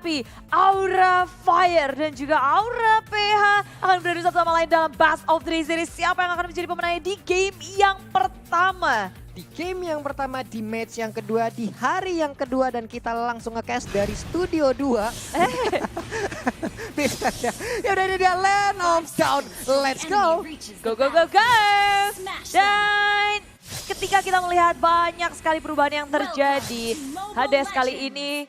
Tapi Aura Fire dan juga Aura PH akan beradu satu sama lain dalam Best of 3 Series. Siapa yang akan menjadi pemenangnya di game yang pertama? Di game yang pertama, di match yang kedua, di hari yang kedua, dan kita langsung nge-cast dari Studio 2. Bisa ya. Ya udah, ini dia Land of Dawn. Let's go. Go, go, go, go! Dan ketika kita melihat banyak sekali perubahan yang terjadi, Hades kali ini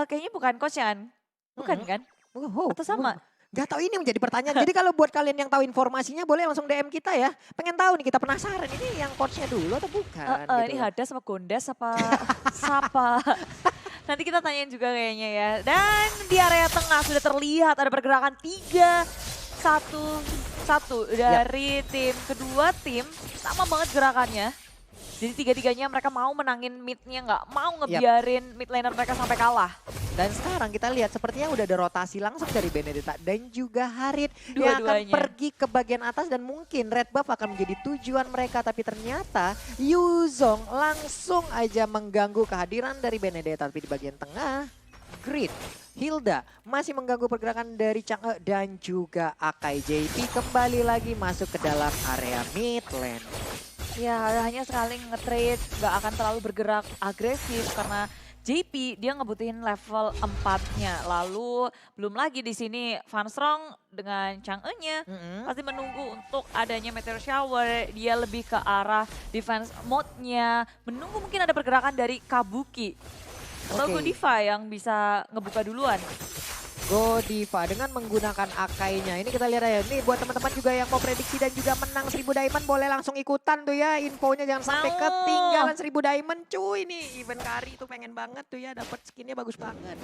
kayaknya bukan coach kan? Bukan kan? Atau sama? Gak tahu, ini menjadi pertanyaan. Jadi kalau buat kalian yang tahu informasinya boleh langsung DM kita ya. Pengen tahu nih, kita penasaran ini yang coachnya dulu atau bukan. Ini Hades apa Gondes apa siapa? Nanti kita tanyain juga kayaknya ya. Dan di area tengah sudah terlihat ada pergerakan 3-1-1 dari tim. Kedua tim sama banget gerakannya. Jadi tiga-tiganya mereka mau menangin mid-nya, nggak mau ngebiarin mid laner mereka sampai kalah. Dan sekarang kita lihat sepertinya udah ada rotasi langsung dari Benedetta dan juga Harit yang akan pergi ke bagian atas, dan mungkin red buff akan menjadi tujuan mereka. Tapi ternyata Yuzong langsung aja mengganggu kehadiran dari Benedetta. Tapi di bagian tengah, Grid, Hilda masih mengganggu pergerakan dari Chang'e dan juga Akai. JP kembali lagi masuk ke dalam area mid lane. Ya hanya sekali nge-trade, nggak akan terlalu bergerak agresif karena JP dia ngebutuhin level 4-nya. Lalu belum lagi di sini Van Strong dengan Chang'e-nya pasti menunggu untuk adanya Meteor Shower. Dia lebih ke arah defense mode-nya, menunggu mungkin ada pergerakan dari Kabuki. Atau Godiva yang bisa ngebuka duluan. Godiva dengan menggunakan Akainya. Ini kita lihat aja. Nih buat teman-teman juga yang mau prediksi dan juga menang 1000 diamond, boleh langsung ikutan tuh ya. Infonya jangan sampai ketinggalan 1000 diamond cuy. Nih event Kari tuh pengen banget tuh ya. Dapat skinnya bagus banget.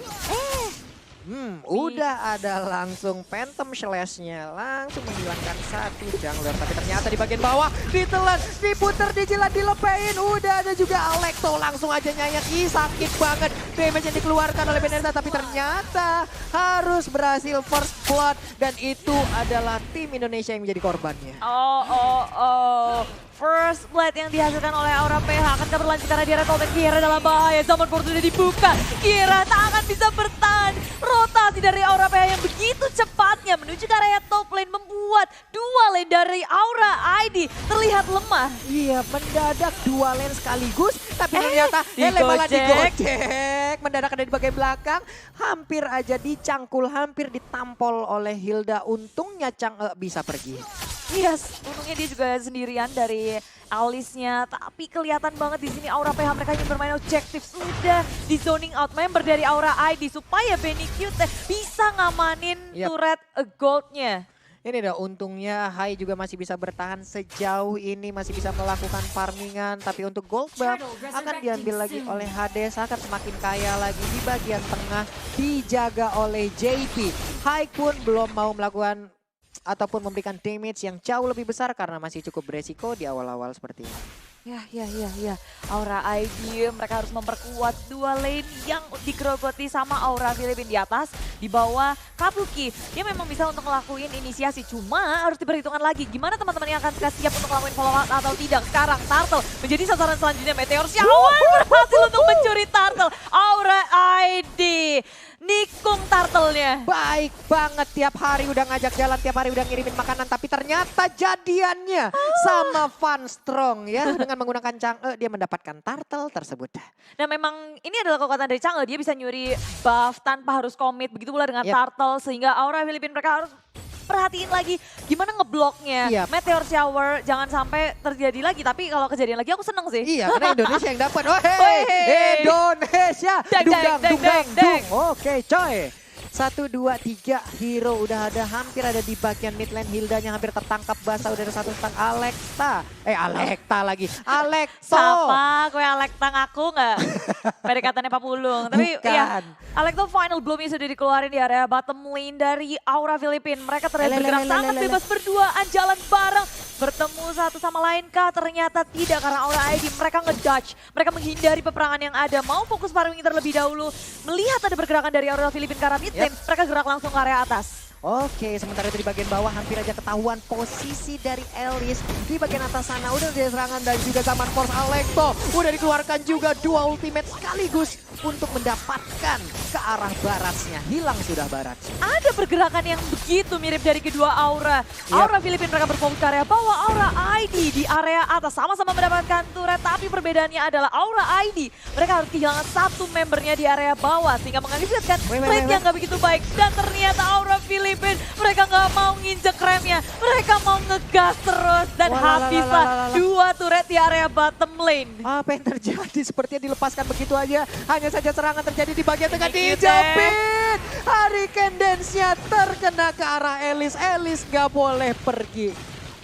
Udah ada langsung Phantom Slash-nya. Langsung menghilangkan satu jungler. Tapi ternyata di bagian bawah ditelan, diputer, dijilat, dilepein. Udah ada juga Alekto langsung aja nyanyak. Ih sakit banget damage yang dikeluarkan oleh Benedetta. Tapi ternyata harus berhasil first blood. Dan itu adalah tim Indonesia yang menjadi korbannya. First blood yang dihasilkan oleh Aura PH akan berlanjut karena dia Red Kira dalam bahaya. Zaman board sudah dibuka. Kira tak akan bisa bertahan. Rotasi dari Aura PH yang begitu cepatnya menuju ke area top lane membuat dua lane dari Aura ID terlihat lemah. Iya, mendadak dua lane sekaligus. Tapi ternyata Hele malah digojek. Mendadak ada di bagian belakang. Hampir aja dicangkul, hampir ditampol oleh Hilda. Untungnya Chang'e bisa pergi. Yes, untungnya dia juga sendirian dari Alice-nya, tapi kelihatan banget di sini Aura PH mereka ingin bermain objektif. Sudah di zoning out member dari Aura ID supaya Benny Cute bisa ngamanin turret gold-nya. Ini dah untungnya Hai juga masih bisa bertahan sejauh ini, masih bisa melakukan farmingan. Tapi untuk gold buff akan diambil lagi oleh Hades, akan semakin kaya lagi di bagian tengah dijaga oleh JP. Hai pun belum mau melakukan ataupun memberikan damage yang jauh lebih besar karena masih cukup beresiko di awal-awal seperti ini. Ya. Aura ID mereka harus memperkuat dua lane yang digerogoti sama Aura Filipin di atas. Di bawah Kabuki, dia memang bisa untuk ngelakuin inisiasi. Cuma harus diperhitungkan lagi gimana teman-teman yang akan siap untuk ngelakuin follow up atau tidak. Sekarang Turtle menjadi sasaran selanjutnya. Meteor Shower berhasil untuk mencuri Turtle. Aura ID nikung turtle-nya. Baik banget, tiap hari udah ngajak jalan, tiap hari udah ngirimin makanan. Tapi ternyata jadiannya sama Van Strong ya. Dengan menggunakan Chang'e dia mendapatkan turtle tersebut. Nah memang ini adalah kekuatan dari Chang'e. Dia bisa nyuri buff tanpa harus komit. Begitu pula dengan turtle. Sehingga Aura Filipin mereka harus perhatiin lagi gimana ngebloknya. Meteor Shower jangan sampai terjadi lagi. Tapi kalau kejadian lagi aku seneng sih. Iya, karena Indonesia yang dapat. Oh Indonesia. Dung. Oke coy. 1, 2, 3 hero udah ada, hampir ada di bagian mid lane. Hildanya hampir tertangkap basah, udah ada satu stang Alekta. Alekta lagi. Alekto. Siapa? Gue Alekta ngaku nggak? Pendekatannya Pak Pulung. Tapi ya, Alekto final bloomnya sudah dikeluarin di area bottom lane dari Aura Filipin. Mereka terlihat bergerak sangat bebas berduaan, jalan bareng. Bertemu satu sama lain kah? Ternyata tidak karena Aura ID mereka ngedodge. Mereka menghindari peperangan yang ada. Mau fokus farming terlebih dahulu. Melihat ada pergerakan dari Aura Filipin ke arah mid lane, mereka gerak langsung ke area atas. Oke, sementara itu di bagian bawah hampir aja ketahuan posisi dari Elis. Di bagian atas sana udah ada serangan dan juga Zaman Force Alecto. Udah dikeluarkan juga dua ultimate sekaligus untuk mendapatkan ke arah baratnya. Hilang sudah barat. Ada pergerakan yang begitu mirip dari kedua Aura. Aura Filipina mereka berfokus ke area bawah, Aura ID di area atas. Sama-sama mendapatkan turret, tapi perbedaannya adalah Aura ID. Mereka harus kehilangan satu membernya di area bawah. Sehingga mengakibatkan rate yang gak begitu baik. Dan ternyata Aura Filipina mereka nggak mau nginjek remnya. Mereka mau ngegas terus. Dan habislah dua turret di area bottom lane. Apa yang terjadi? Sepertinya dilepaskan begitu aja. Hanya saja serangan terjadi di bagian tengah. Dijepit. Hurricane Dance-nya terkena ke arah Elis. Elis nggak boleh pergi.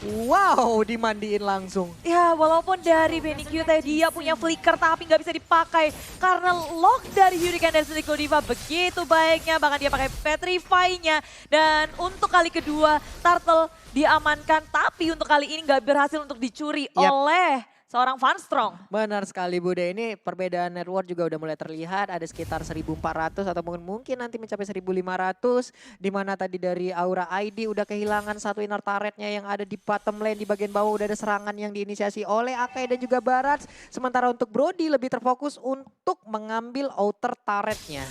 Wow, dimandiin langsung. Ya, walaupun dari Benny QT dia punya flicker tapi nggak bisa dipakai karena lock dari Hurricane dan Nico Diva begitu baiknya, bahkan dia pakai Petrify-nya. Dan untuk kali kedua Turtle diamankan, tapi untuk kali ini nggak berhasil untuk dicuri oleh seorang Van Strong. Benar sekali Bude, ini perbedaan network juga udah mulai terlihat. Ada sekitar 1.400 atau mungkin nanti mencapai 1.500. Dimana tadi dari Aura ID udah kehilangan satu inner turretnya yang ada di bottom lane. Di bagian bawah udah ada serangan yang diinisiasi oleh Akai dan juga Barat. Sementara untuk Brody lebih terfokus untuk mengambil outer turretnya.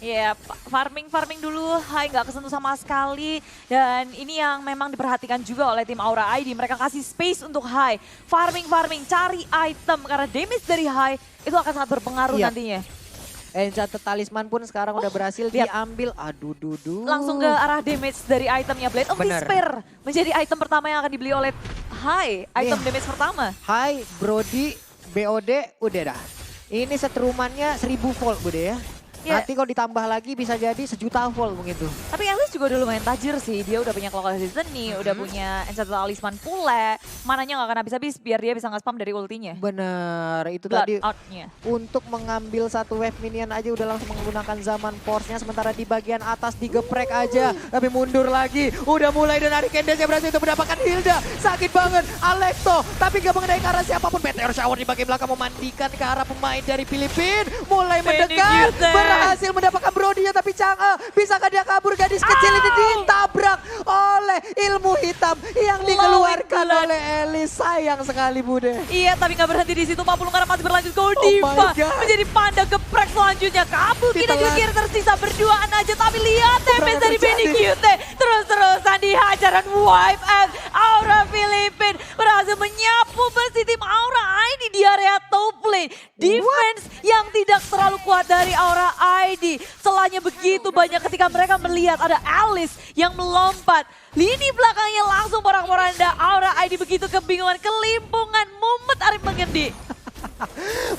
Iya, farming dulu, Hai nggak kesentuh sama sekali. Dan ini yang memang diperhatikan juga oleh tim Aura ID. Mereka kasih space untuk Hai. Farming, cari item. Karena damage dari Hai itu akan sangat berpengaruh nantinya. Enchanted Talisman pun sekarang udah berhasil diambil. Aduh, langsung ke arah damage dari itemnya. Blade of Despair menjadi item pertama yang akan dibeli oleh Hai. Item damage pertama. Hai, Brody, BOD, udah dah. Ini setrumannya 1000 volt Bude ya. Nanti kalau ditambah lagi bisa jadi 1.000.000 volt mungkin tuh. Tapi Elis juga udah lumayan tajir sih. Dia udah punya Clockwork Seasoning, udah punya Enchanted Talisman pula. Mananya gak akan habis-habis biar dia bisa nge-spam dari ultinya. Bener, itu Blood tadi out-nya. Untuk mengambil satu wave minion aja udah langsung menggunakan Zaman Force-nya. Sementara di bagian atas digeprek aja. Tapi mundur lagi. Udah mulai dan Hurricane Dance yang berhasil untuk mendapatkan Hilda. Sakit banget, Alecto. Tapi gak mengenai ke arah siapapun. Meteor Shower di bagian belakang memandikan ke arah pemain dari Filipina. Mulai mendekat. Berhasil mendapatkan Brody-nya tapi Chang'e bisakah dia kabur? Gadis kecil ini ditabrak oleh ilmu hitam yang dikeluarkan oleh Elis. Sayang sekali Bude. Iya, tapi nggak berhenti di situ. 40 karena masih berlanjut. Go Diva menjadi panda geprek selanjutnya. Kabuki dan juga Kira tersisa berduaan aja. Tapi lihat damage dari Benny QT. Terus-terusan dihajar dan wipe out. Aura Filipina berhasil menyapu bersih tim Aura ID di area top lane. Defense yang tidak terlalu kuat dari Aura ID. Celahnya begitu banyak ketika mereka melihat ada Alice yang melompat. Lini belakangnya langsung porak-poranda. Aura ID begitu kebingungan, kelimpungan, mumet Arif mengendi.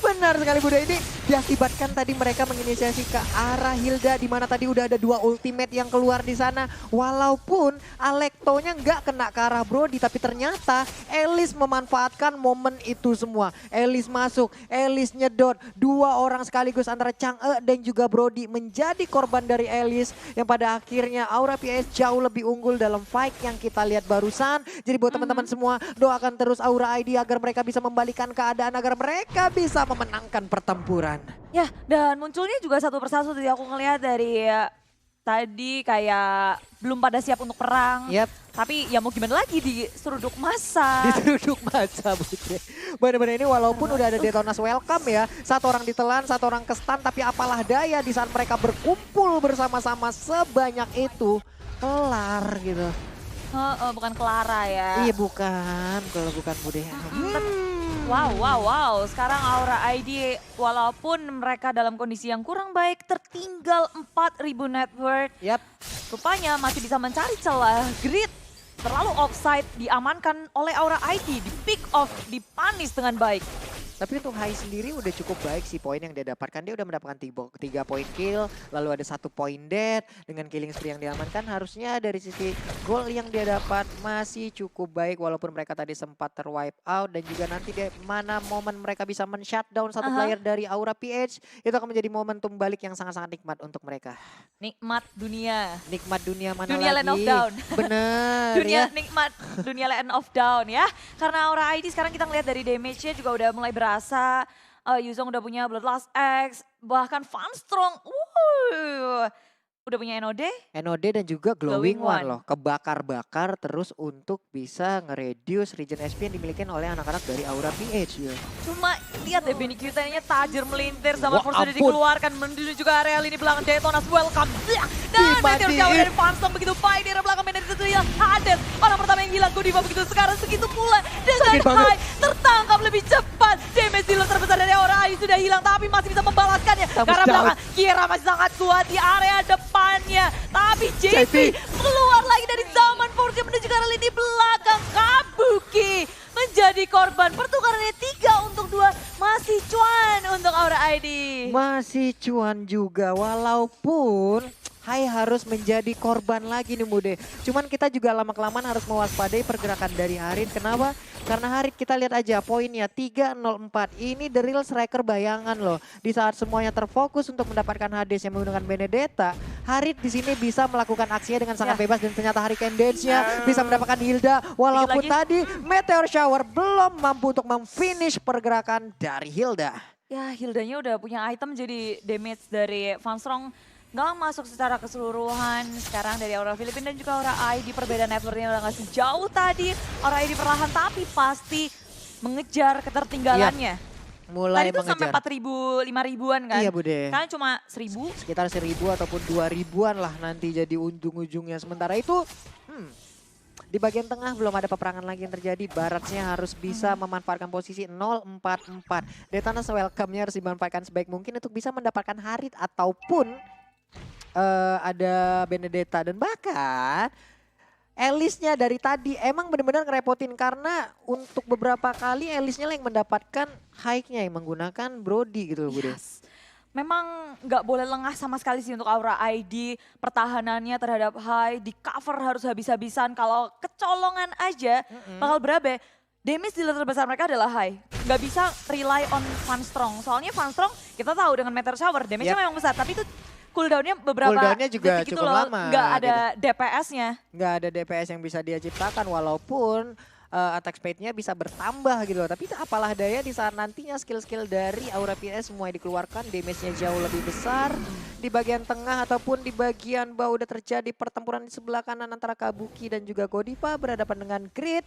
Benar sekali Bude, ini diakibatkan tadi mereka menginisiasi ke arah Hilda di mana tadi udah ada dua ultimate yang keluar di sana. Walaupun Alecto-nya nggak kena ke arah Brody, tapi ternyata Elis memanfaatkan momen itu semua. Elis masuk, Elis nyedot, dua orang sekaligus antara Chang'e dan juga Brody menjadi korban dari Elis yang pada akhirnya Aura PS jauh lebih unggul dalam fight yang kita lihat barusan. Jadi buat teman-teman semua, doakan terus Aura ID agar mereka bisa membalikan keadaan, agar mereka bisa memenangkan pertempuran. Ya, dan munculnya juga satu persatu tadi aku ngelihat dari tadi kayak belum pada siap untuk perang. Tapi ya mau gimana lagi diseruduk massa. Diseruduk massa Bude. Bener-bener ini walaupun udah ada Detonas welcome ya. Satu orang ditelan, satu orang ke-stun. Tapi apalah daya di saat mereka berkumpul bersama-sama sebanyak itu. Kelar gitu. Bukan Clara ya. Iya bukan, kalau bukan Bude. Wow. Sekarang Aura ID walaupun mereka dalam kondisi yang kurang baik, tertinggal 4.000 net worth. Rupanya masih bisa mencari celah. Grid terlalu offside, diamankan oleh Aura ID, di pick off, dipanis dengan baik. Tapi untuk Hai sendiri udah cukup baik sih poin yang dia dapatkan. Dia udah mendapatkan 3 poin kill, lalu ada 1 poin dead. Dengan killing spree yang diamankan harusnya dari sisi gol yang dia dapat masih cukup baik. Walaupun mereka tadi sempat terwipe out dan juga nanti mana momen mereka bisa men-shutdown satu player dari Aura PH. Itu akan menjadi momentum balik yang sangat-sangat nikmat untuk mereka. Nikmat dunia. Nikmat dunia mana dunia lagi? Land of Down. Bener dunia nikmat, dunia Land of Down ya. Karena Aura ID sekarang kita ngeliat dari damage-nya juga udah mulai berasa. Yuzong udah punya Bloodlust X, bahkan Van Strong. Udah punya NOD? NOD dan juga Glowing Glowing One One. loh. Kebakar-bakar terus untuk bisa nge-reduce regen SP yang dimiliki oleh anak-anak dari Aura PH ya. Cuma lihat deh Benny Q-10-nya tajir melintir sama Wah, Force sudah ampun. dikeluarkan menuju juga area lini belakang Detonas welcome. Dan Meteor Dimatiin. Shower dari Fansong begitu baik di area belakang Meteor itu yang Hades. Orang pertama yang hilang Godiva begitu sekarang segitu pula dengan Sakit banget. Hai tertangkap lebih cepat. Damage dealer terbesar dari Aura AI sudah hilang tapi masih bisa membalaskannya. Tembus Karena down. belakang Kira masih sangat kuat di area depannya. Tapi JP keluar lagi dari zaman Force menuju ke arah lini belakang. Kabuki menjadi korban. Pertukarannya 3 untuk 2. Masih cuan untuk Aura ID. Masih cuan juga walaupun Hai harus menjadi korban lagi nih Mude. Cuman kita juga lama-kelamaan harus mewaspadai pergerakan dari Harit. Kenapa? Karena Harit kita lihat aja poinnya 3-0-4. Ini the real striker bayangan loh. Di saat semuanya terfokus untuk mendapatkan Hades yang menggunakan Benedetta, Harit di sini bisa melakukan aksinya dengan sangat bebas dan ternyata Hurricane Dance-nya bisa mendapatkan Hilda. Walaupun tadi Meteor Shower belum mampu untuk memfinish pergerakan dari Hilda. Ya Hildanya udah punya item jadi damage dari Vanstrong nggak masuk secara keseluruhan. Sekarang dari Aura Filipina dan juga Aura ID perbedaan networknya udah nggak sejauh tadi. Aura ID perlahan tapi pasti mengejar ketertinggalannya. Mulai Tadi tuh mengejar. sampai 4.000, 5.000-an kan? Iya Bude. Kan cuma 1.000. Sekitar 1.000 ataupun 2.000-an lah nanti jadi ujung-ujungnya. Sementara itu di bagian tengah belum ada peperangan lagi yang terjadi. Baratnya harus bisa memanfaatkan posisi 0-4-4. Detanas welcome-nya harus dimanfaatkan sebaik mungkin untuk bisa mendapatkan Harit ataupun ada Benedetta. Dan bahkan Elisnya dari tadi emang benar-benar ngerepotin karena untuk beberapa kali Elisnya yang mendapatkan hike-nya yang menggunakan Brody gitu loh Bude. Yes. Memang nggak boleh lengah sama sekali sih untuk Aura ID. Pertahanannya terhadap High di cover harus habis-habisan. Kalau kecolongan aja bakal berabe. Damage dealer terbesar mereka adalah High. Nggak bisa rely on Vanstrong. Soalnya Vanstrong kita tahu dengan Meteor Shower damage-nya memang besar. Tapi itu cooldown-nya beberapa Cooldown-nya juga detik gitu cukup loh. lama, Nggak ada DPS-nya. Nggak ada DPS yang bisa dia ciptakan walaupun attack speed-nya bisa bertambah gitu loh. Tapi apalah daya di saat nantinya skill-skill dari Aura PS semua dikeluarkan, damage-nya jauh lebih besar. Di bagian tengah ataupun di bagian bawah udah terjadi pertempuran di sebelah kanan antara Kabuki dan juga Godiva berhadapan dengan Grid.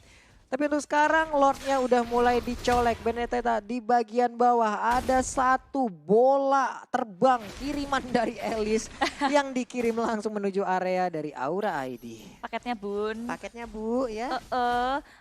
Tapi untuk sekarang Lordnya udah mulai dicolek. Benedetta di bagian bawah ada satu bola terbang kiriman dari Elis yang dikirim langsung menuju area dari Aura ID. Paketnya bun. Paketnya Bu ya.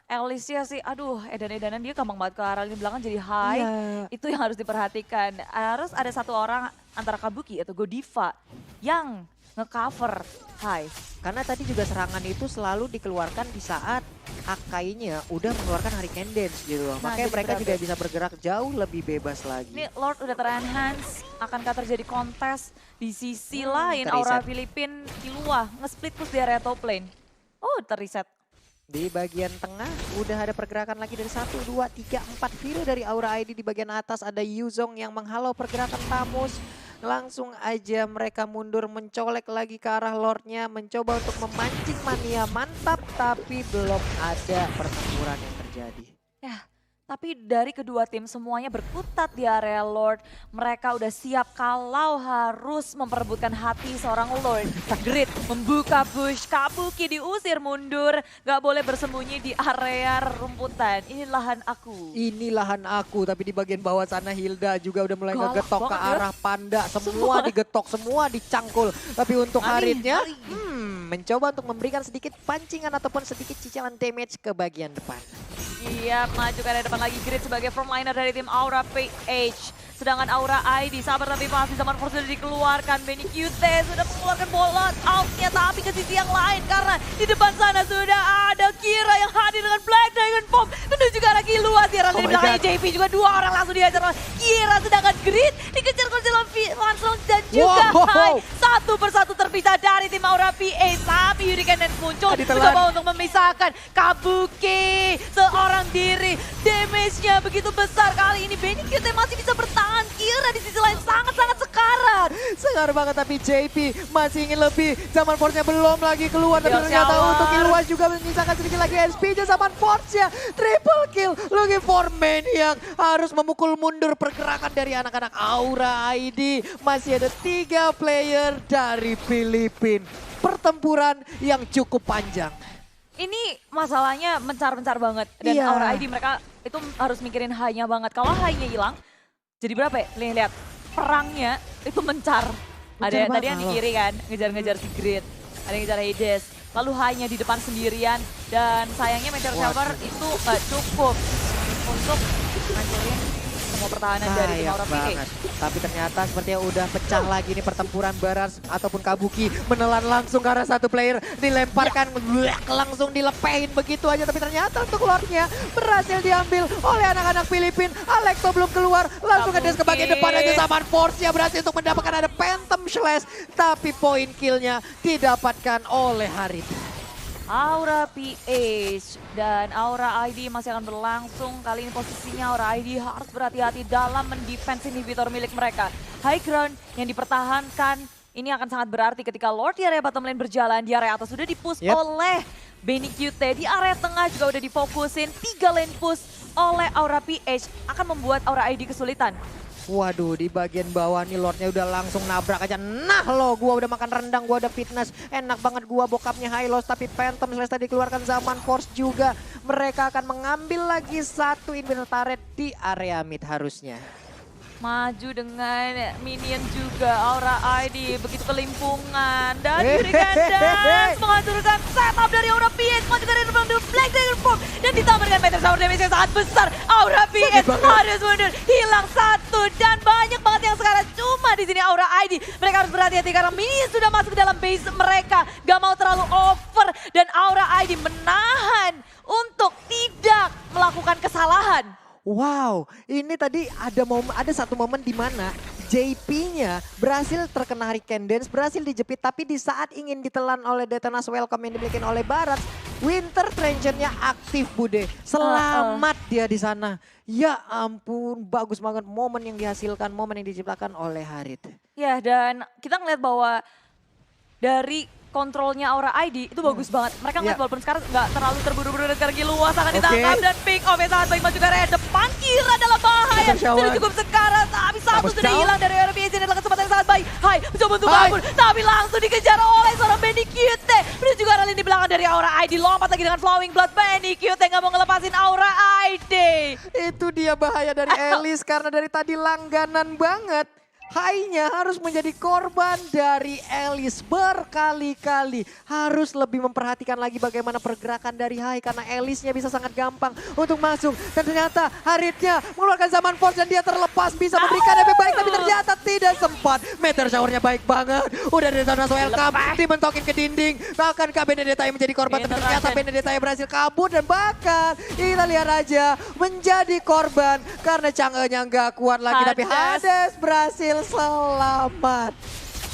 Alicia sih aduh edan-edanan dia gampang banget ke arah lini belakang jadi High. Iya. Itu yang harus diperhatikan. Harus ada satu orang antara Kabuki atau Godiva yang nge-cover High. Karena tadi juga serangan itu selalu dikeluarkan di saat Akai-nya udah mengeluarkan Hurricane Dance gitu loh. Makanya jadi mereka berat juga ya. bisa bergerak jauh lebih bebas lagi. Ini Lord udah ter-enhance, akankah terjadi kontes di sisi lain teriset. Aura Filipin Killua nge-split push di area top lane. Oh terreset. Di bagian tengah udah ada pergerakan lagi dari 1, 2, 3, 4 Viro dari Aura ID. Di bagian atas ada Yuzong yang menghalau pergerakan Tamus. Langsung aja mereka mundur mencolek lagi ke arah Lordnya. Mencoba untuk memancing Mania mantap tapi belum ada pertempuran yang terjadi. Ya, tapi dari kedua tim semuanya berkutat di area Lord. Mereka udah siap kalau harus memperebutkan hati seorang Lord. Grid membuka push, Kabuki diusir mundur. Gak boleh bersembunyi di area rumputan. Ini lahan aku. Ini lahan aku, tapi di bagian bawah sana Hilda juga udah mulai Galak ngegetok ke banget ya. arah Panda. Semua digetok, semua dicangkul. Tapi untuk Haritnya Mari. mencoba untuk memberikan sedikit pancingan ataupun sedikit cicilan damage ke bagian depan. Iya, maju ke area depan lagi Grid sebagai frontliner dari tim Aura PH. Sedangkan Aura ID, sabar tapi pasti zaman Force sudah dikeluarkan. Benny QT sudah mengeluarkan bola out-nya, tapi ke sisi yang lain. Karena di depan sana sudah ada Kira yang hadir dengan Black Dragon Bomb. Menuju ke arah Killua, di arah my belakangnya God. JP juga dua orang langsung dihajar oleh Kira. Sedangkan Grid dikejar-kejar oleh Vanstrong dan juga Wow. High. Satu persatu terpisah dari tim Aura PH. Tapi Hurricane Dance muncul, Ditelan. mencoba untuk memisahkan Kabuki. Seorang diri, damage-nya begitu besar kali ini. Benny QT masih bisa bertahan. Kira di sisi lain sangat-sangat sekarat. Sengar banget tapi JP masih ingin lebih. Zaman Force-nya belum lagi keluar. Tapi ternyata untuk Ilwas juga menyisakan sedikit lagi SP-nya. Zaman Force-nya triple kill. Looking for Maniac harus memukul mundur pergerakan dari anak-anak Aura ID. Masih ada 3 player dari Filipina. Pertempuran yang cukup panjang. Ini masalahnya mencar-mencar banget. Dan Aura ID mereka itu harus mikirin high-nya banget. Kalau high-nya hilang, jadi berapa ya? Lihat, perangnya itu mencar. Ada yang tadi yang di kiri kan, ngejar-ngejar si Grid. Ada yang ngejar Hades. Lalu high-nya di depan sendirian. Dan sayangnya Meteor Shower itu nggak cukup untuk ngancurin semua pertahanan dari tim Aura PH. Tapi ternyata sepertinya udah pecah lagi nih pertempuran Barats ataupun Kabuki. Menelan langsung ke arah satu player. Dilemparkan, langsung dilepehin begitu aja. Tapi ternyata untuk Lordnya berhasil diambil oleh anak-anak Filipina. Alexo belum keluar, langsung ngedes ke bagian depan aja. Zaman Force-nya berhasil untuk mendapatkan ada Phantom Slash. Tapi poin kill-nya didapatkan oleh Harit. Aura PH dan Aura ID masih akan berlangsung. Kali ini posisinya Aura ID harus berhati-hati dalam mendefense inhibitor milik mereka. High ground yang dipertahankan ini akan sangat berarti ketika Lord di area bottom lane berjalan. Di area atas sudah dipush oleh Benny QT. Di area tengah juga udah difokusin. 3 lane push oleh Aura PH akan membuat Aura ID kesulitan. Waduh, di bagian bawah nih Lordnya udah langsung nabrak aja. Nah lo, gua udah makan rendang, gua udah fitness. Enak banget gua bokapnya high loss. Tapi Phantom Slash tadi keluarkan Zaman Force juga. Mereka akan mengambil lagi satu inhibitor turret di area mid harusnya. Maju dengan minion juga Aura ID, begitu kelimpungan. Dan Hurricane Dance menghancurkan setup dari Aura PH. Maju dari depan Black Dragon Form. Dan ditambah dengan Meteor Shower damage yang sangat besar. Aura PH harus mundur, hilang satu. Dan banyak banget yang sekarang cuma di sini Aura ID. Mereka harus berhati-hati karena minion sudah masuk ke dalam base mereka. Gak mau terlalu over. Dan Aura ID menahan untuk tidak melakukan kesalahan. Wow, ini tadi ada satu momen di mana JP-nya berhasil terkena Hurricane Dance, berhasil dijepit, tapi di saat ingin ditelan oleh Detonas Welcome yang dimiliki oleh Barats, Winter Trencher-nya aktif Bude. Selamat dia di sana. Ya ampun, bagus banget momen yang dihasilkan, momen yang diciptakan oleh Harit. Ya, dan kita ngeliat bahwa dari kontrolnya Aura ID itu bagus banget. Mereka ngeliat walaupun sekarang nggak terlalu terburu-buru dan sekarang luas akan ditangkap dan pick off yang sangat baik maju ke area depan. Kira dalam bahaya. Sudah cukup sekarang tapi satu sudah hilang dari area PH. Ini adalah kesempatan yang sangat baik. Hai, mencoba untuk kabur tapi langsung dikejar oleh seorang Benny QT. Menuju ke arah lini belakang dari Aura ID. Lompat lagi dengan Flowing Blood. Benny QT nggak mau ngelepasin Aura ID. Itu dia bahaya dari Elis karena dari tadi langganan banget. High-nya harus menjadi korban dari Elis berkali-kali. Harus lebih memperhatikan lagi bagaimana pergerakan dari High karena Elisnya bisa sangat gampang untuk masuk. Dan ternyata Haritnya mengeluarkan Zaman Force dan dia terlepas bisa memberikan efek baik tapi ternyata tidak sempat. Meteor Shower-nya baik banget. Udah dari Detonas Welcome dimentokin ke dinding. Bahkan Kak Benedetta yang menjadi korban tapi ternyata Benedetta yang berhasil kabur dan bahkan kita lihat aja menjadi korban karena Chang'e-nya nggak kuat lagi. Tapi Hades berhasil selamat.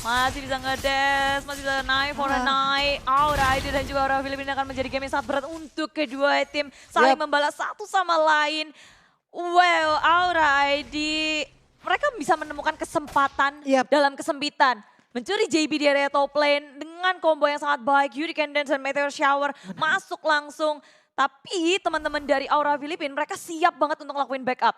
Masih bisa ngedes, masih bisa naik for a night. Aura ID dan juga Aura Filipina akan menjadi game yang sangat berat untuk kedua tim. Saling membalas satu sama lain. Well, Aura ID, mereka bisa menemukan kesempatan dalam kesempitan. Mencuri JB di area top lane dengan combo yang sangat baik. Hurricane Dance dan Meteor Shower masuk langsung. Tapi teman-teman dari Aura Filipina, mereka siap banget untuk ngelakuin backup.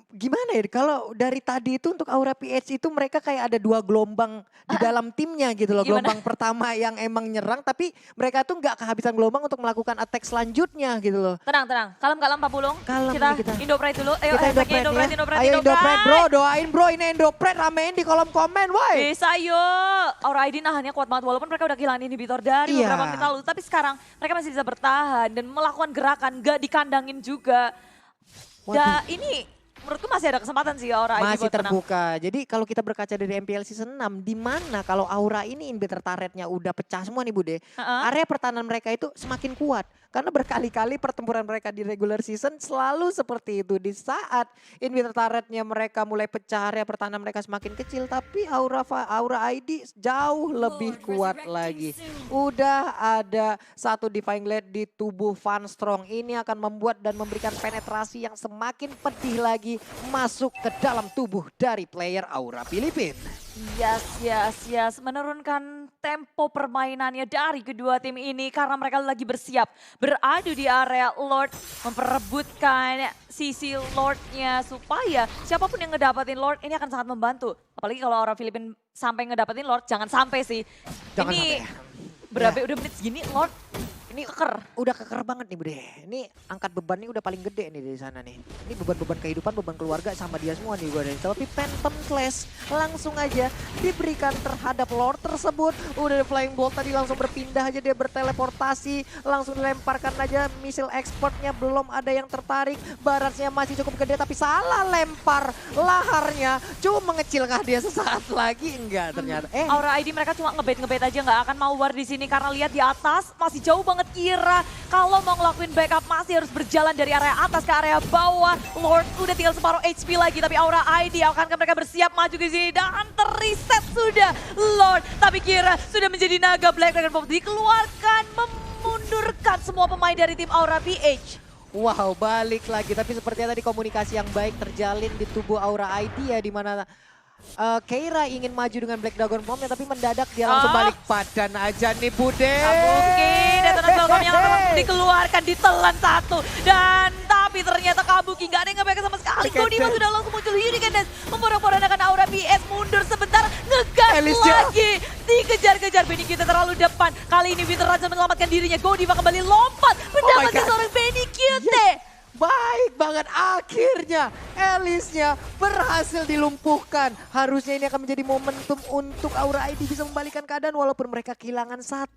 Gimana ya, kalau dari tadi itu untuk Aura PH itu mereka kayak ada 2 gelombang di dalam timnya gitu loh. Gimana? Gelombang pertama yang emang nyerang tapi mereka tuh nggak kehabisan gelombang untuk melakukan attack selanjutnya gitu loh. Tenang. Kalem Pak Pulung. Kalem kita Indopret dulu. Ayo kita Indopret. Ayo Indopret bro, doain bro ini Indopret, ramein di kolom komen woi. Bisa yuk. Aura ID nahannya kuat banget walaupun mereka udah kehilangan inhibitor dari beberapa menit lalu. Tapi sekarang mereka masih bisa bertahan dan melakukan gerakan gak dikandangin juga. Dan ini menurutku masih ada kesempatan sih Aura ID masih buat terbuka. Menang. Jadi kalau kita berkaca dari MPL Season 6, di mana kalau Aura ini inhibitor turretnya udah pecah semua nih Bude. Area pertahanan mereka itu semakin kuat. Karena berkali-kali pertempuran mereka di regular season selalu seperti itu. Di saat inhibitor turretnya mereka mulai pecah, area pertahanan mereka semakin kecil. Tapi Aura ID jauh lebih kuat lagi. Udah ada satu Divine Glade di tubuh Van Strong. Ini akan membuat dan memberikan penetrasi yang semakin pedih lagi lagi masuk ke dalam tubuh dari player Aura Filipin. Yes. Menurunkan tempo permainannya dari kedua tim ini karena mereka lagi bersiap beradu di area Lord, memperebutkan sisi Lordnya supaya siapapun yang ngedapetin Lord ini akan sangat membantu. Apalagi kalau Aura Filipin sampai ngedapetin Lord, jangan sampai sih. Jangan ini sampai. berapa udah menit segini Lord ini keker. Udah keker banget nih Bude. Ini angkat bebannya udah paling gede nih dari sana nih. Ini beban-beban kehidupan, beban keluarga sama dia semua nih gue dari. Tapi Phantom Clash langsung aja diberikan terhadap Lord tersebut. Udah Flying Bolt tadi langsung berpindah aja, dia berteleportasi. Langsung dilemparkan aja misil exportnya, belum ada yang tertarik. Barasnya masih cukup gede tapi salah lempar laharnya. Cuma mengecilkah dia sesaat lagi? Enggak ternyata. Aura ID mereka cuma ngebait aja, nggak akan mau war di sini karena lihat di atas masih jauh banget Kira. Kalau mau ngelakuin backup masih harus berjalan dari area atas ke area bawah. Lord udah tinggal separuh HP lagi tapi Aura ID akankah mereka bersiap maju ke sini dan terreset sudah Lord. Tapi Kira sudah menjadi naga Black Dragon Pop dikeluarkan memundurkan semua pemain dari tim Aura PH. Wow, balik lagi. Tapi sepertinya tadi komunikasi yang baik terjalin di tubuh Aura ID ya, di mana Keira ingin maju dengan Black Dragon Bomb-nya tapi mendadak dia langsung balik badan aja nih Bude. Mungkin detonan Welcome yang akan dikeluarkan ditelan satu. Dan tapi ternyata Kabuki nggak ada yang nge-back sama sekali. Godiva sudah langsung muncul Hurricane Dash memporak-porandakan Aura PS mundur sebentar ngegas lagi. Dikejar-kejar Benny Cute terlalu depan. Kali ini Winter Raja menyelamatkan dirinya. Godiva kembali lompat mendapatkan seorang Benny Cute. Baik banget, akhirnya Alice-nya berhasil dilumpuhkan. Harusnya ini akan menjadi momentum untuk Aura ID bisa membalikan keadaan walaupun mereka kehilangan 1-1.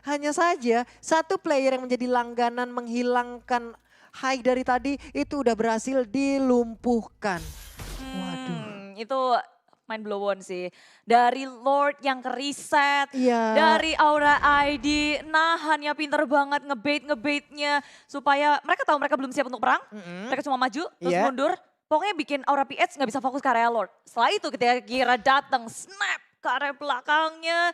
Hanya saja satu player yang menjadi langganan menghilangkan high dari tadi itu udah berhasil dilumpuhkan. Waduh. Itu mind blown sih. Dari Lord yang ke-reset, dari Aura ID, nahannya pinter banget ngebait-ngebaitnya. Supaya mereka tahu mereka belum siap untuk perang, mereka cuma maju, terus mundur. Pokoknya bikin Aura PH nggak bisa fokus ke area Lord. Setelah itu ketika Kira datang, snap ke area belakangnya.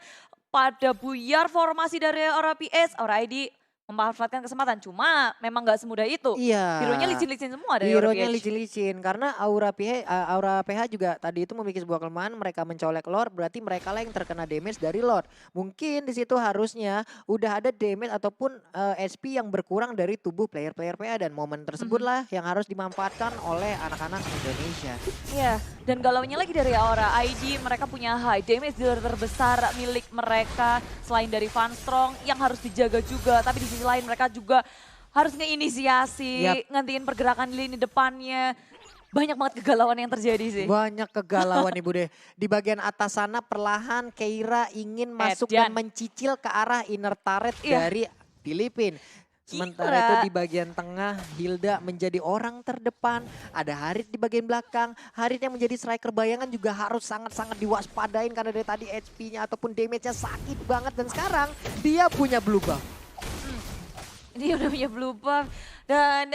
Pada buyar formasi dari Aura PH, Aura ID memanfaatkan kesempatan. Cuma memang gak semudah itu. Iya. Hero-nya licin-licin semua dari Aura PH. Hero-nya licin-licin karena Aura PH juga tadi itu memiliki sebuah kelemahan, mereka mencolek Lord berarti mereka lah yang terkena damage dari Lord. Mungkin di situ harusnya udah ada damage ataupun SP yang berkurang dari tubuh player-player PH dan momen tersebut lah yang harus dimanfaatkan oleh anak-anak Indonesia. Iya, dan galaunya lagi dari Aura ID, mereka punya high damage dealer terbesar milik mereka selain dari Van Strong yang harus dijaga juga, tapi di sisi lain mereka juga harus ngeinisiasi, ngantiin pergerakan di lini depannya. Banyak banget kegalauan yang terjadi sih. Banyak kegalauan Ibu deh. Di bagian atas sana perlahan Keira ingin masuk dan mencicil ke arah inner turret dari Filipin. Sementara itu di bagian tengah Hilda menjadi orang terdepan. Ada Harit di bagian belakang. Harit yang menjadi striker bayangan juga harus sangat-sangat diwaspadain karena dari tadi HP-nya ataupun damage-nya sakit banget. Dan sekarang dia punya blue buff. Dia udah punya blue buff dan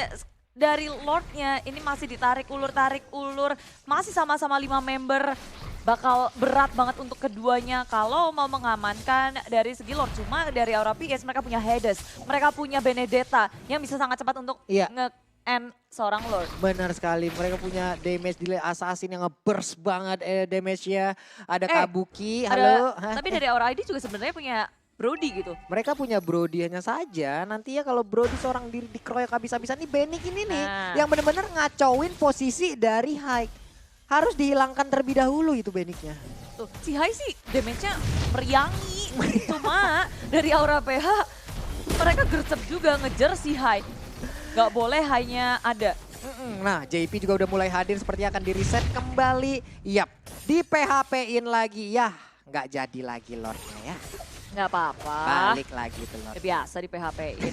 dari Lord-nya ini masih ditarik ulur. Masih sama-sama 5 member. Bakal berat banget untuk keduanya kalau mau mengamankan dari segi Lord. Cuma dari Aura PH mereka punya Hades, mereka punya Benedetta yang bisa sangat cepat untuk nge-end seorang Lord. Benar sekali, mereka punya damage delay assassin yang nge-burst banget damage-nya. Ada Kabuki, halo. Tapi dari Aura ID juga sebenarnya punya Brody gitu. Mereka punya Brody hanya saja. Nanti ya kalau Brody seorang diri dikeroyok habis-habisan nih Benik ini nih. Yang benar-benar ngacauin posisi dari High. Harus dihilangkan terlebih dahulu itu Beniknya. Tuh, si High sih damage-nya meriangi. Cuma dari Aura PH mereka gercep juga ngejar si High. Gak boleh High-nya ada. Nah JP juga udah mulai hadir sepertinya akan di-reset kembali. Yap, di PHP-in lagi. Yah, gak jadi lagi Lord-nya ya. Gak apa-apa. Balik lagi tuh Lord. Biasa di PHP-in.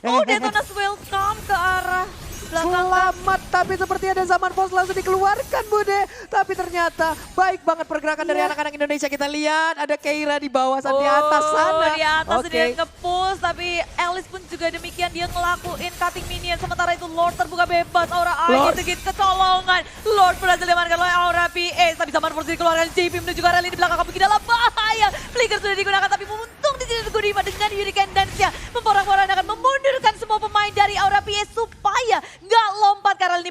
Oh, Detonas welcome ke arah belakang. Selamat, tapi seperti ada zaman pos langsung dikeluarkan Bude. Tapi ternyata baik banget pergerakan dari anak-anak Indonesia. Kita lihat ada Keira di bawah di atas sana. Di atas dia nge-push, tapi Alice pun juga demikian. Dia ngelakuin cutting minion. Sementara itu Lord terbuka bebas. Aura ID sedikit kecolongan. Lord berhasil diamankan oleh Aura PH. Tapi zaman pos dikeluarkan. JP menuju ke rally di belakang Kabuki dalam bahaya. Flicker sudah digunakan tapi untung di sini Godiva dengan Hurricane Dance-nya memporak-porandakan memundurkan semua pemain dari Aura PH supaya nggak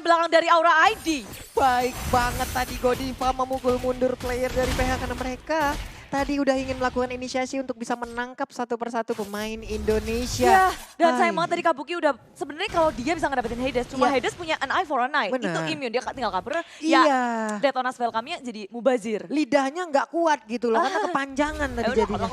belakang dari Aura ID. Baik banget tadi Godiva memukul mundur player dari PH karena mereka tadi udah ingin melakukan inisiasi untuk bisa menangkap satu persatu pemain Indonesia. Ya, dan sayang Hai. banget tadi Kabuki udah sebenarnya kalau dia bisa ngedapetin Hades, cuma Iya. Hades punya an eye for an eye. Itu Benar. immune, dia tinggal kabur. Iya. Ya, Detonas Velkamnya jadi mubazir. Lidahnya nggak kuat gitu loh karena kepanjangan tadi jadinya.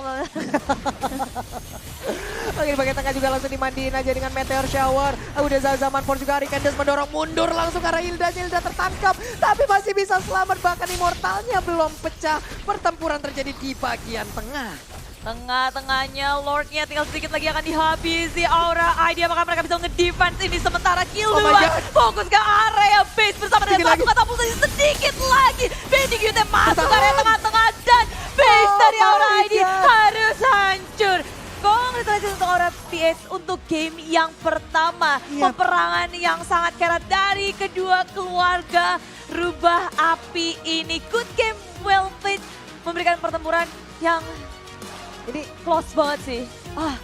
Oke di bagian tengah juga langsung dimandiin aja dengan Meteor Shower. Udah Zazaman Force juga Arikandes mendorong mundur langsung ke arah Hilda. Hilda tertangkap tapi masih bisa selamat bahkan Immortalnya belum pecah. Pertempuran terjadi di bagian tengah. Tengah-tengahnya Lordnya tinggal sedikit lagi akan dihabisi Aura ID. Apakah mereka bisa nge-defense ini sementara kill Oh my duluan. God. Fokus ke area base bersama Sedikit dengan satu lagi. katapult sedikit lagi. BDQT masuk ke area Bertahan. tengah-tengah dan base Oh dari Aura my ID God. harus hancur. Congratulations untuk Aura PS untuk game yang pertama. Iya. Peperangan yang sangat kerat dari kedua keluarga rubah api ini. Good game, well played. Memberikan pertempuran yang Ini close banget sih. Ah,